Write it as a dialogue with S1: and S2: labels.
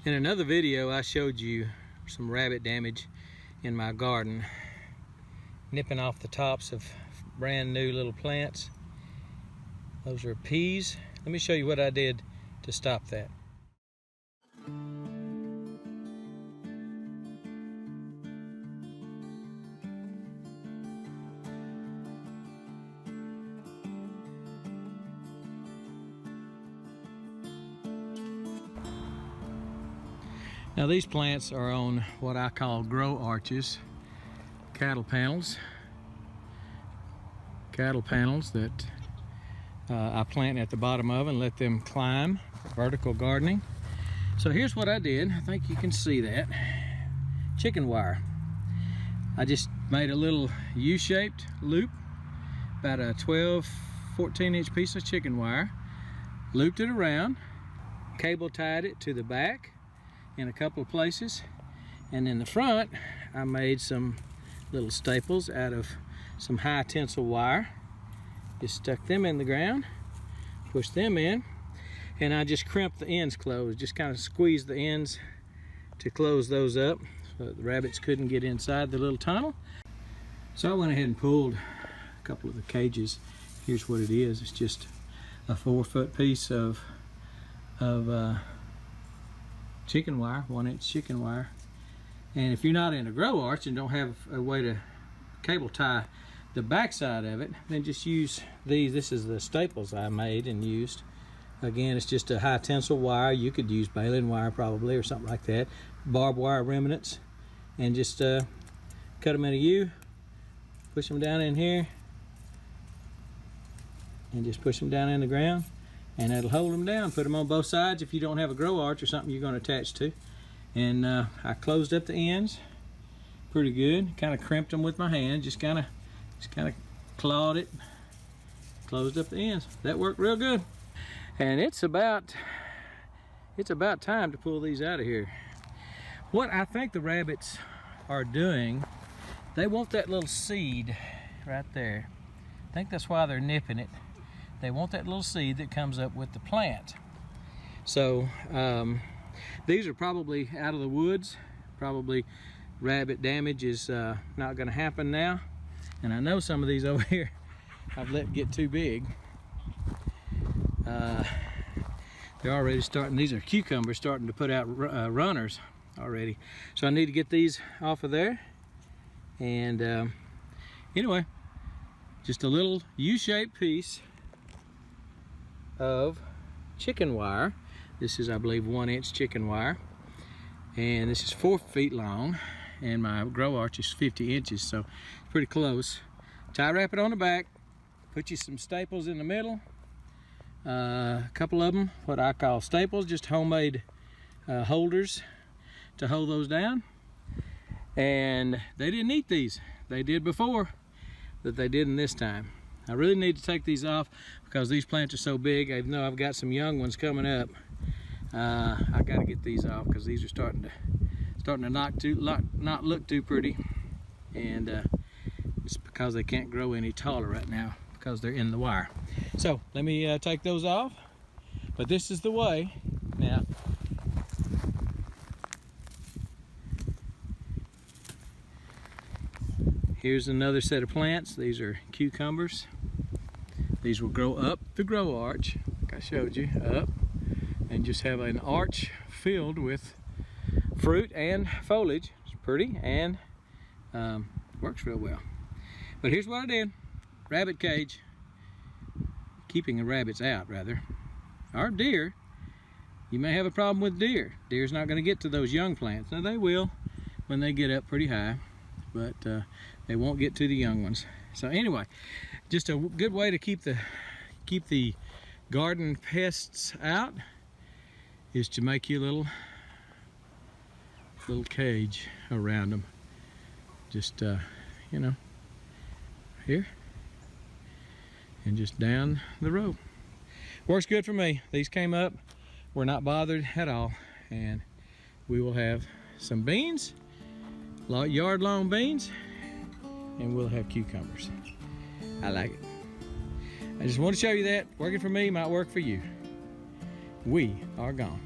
S1: In another video, I showed you some rabbit damage in my garden, nipping off the tops of brand new little plants. Those are peas. Let me show you what I did to stop that. Now these plants are on what I call grow arches, cattle panels that I plant at the bottom of and let them climb, vertical gardening. So here's what I did. I think you can see that. Chicken wire. I just made a little U-shaped loop, about a 14-inch piece of chicken wire, looped it around, cable tied it to the back in a couple of places, and in the front I made some little staples out of some high tensile wire. Just stuck them in the ground, pushed them in, and I just crimped the ends closed, just kind of squeezed the ends to close those up so that the rabbits couldn't get inside the little tunnel. So I went ahead and pulled a couple of the cages. Here's what it is. It's just a 4-foot piece of chicken wire, 1-inch chicken wire. And if you're not in a grow arch and don't have a way to cable tie the back side of it, then just use these. This is the staples I made and used. Again, it's just a high tensile wire. You could use baling wire probably or something like that, barbed wire remnants, and just cut them in a U, push them down in here, and just push them down in the ground, and that'll hold them down. Put them on both sides if you don't have a grow arch or something you're going to attach to. And I closed up the ends pretty good. Kind of crimped them with my hand. Just kind of clawed it, closed up the ends. That worked real good. And it's about time to pull these out of here. What I think the rabbits are doing, they want that little seed right there. I think that's why they're nipping it. They want that little seed that comes up with the plant. So these are probably out of the woods. Probably rabbit damage is not going to happen now. And I know some of these over here I've let get too big. They're already starting. These are cucumbers starting to put out runners already. So I need to get these off of there. And anyway, just a little U-shaped piece of chicken wire. This is, I believe, 1-inch chicken wire, and this is 4 feet long, and my grow arch is 50 inches, so it's pretty close. Tie wrap it on the back, put you some staples in the middle, a couple of them what I call staples, just homemade holders to hold those down. And they didn't eat these. They did before, but they didn't this time. I really need to take these off because these plants are so big. I know I've got some young ones coming up. I got to get these off because these are starting to not look too pretty, and it's because they can't grow any taller right now because they're in the wire. So let me take those off. But this is the way now. Here's another set of plants. These are cucumbers. These will grow up the grow arch, like I showed you, up, and just have an arch filled with fruit and foliage. It's pretty and works real well. But here's what I did. Rabbit cage. Keeping the rabbits out, rather. Or deer. You may have a problem with deer. Deer's not going to get to those young plants. Now they will when they get up pretty high, but they won't get to the young ones. So anyway, just a good way to keep the garden pests out is to make you a little cage around them. Just you know, here and just down the row. Works good for me. These came up, we're not bothered at all, and we will have some beans, yard long beans, and we'll have cucumbers. I like it. I just want to show you that working for me might work for you. We are gone.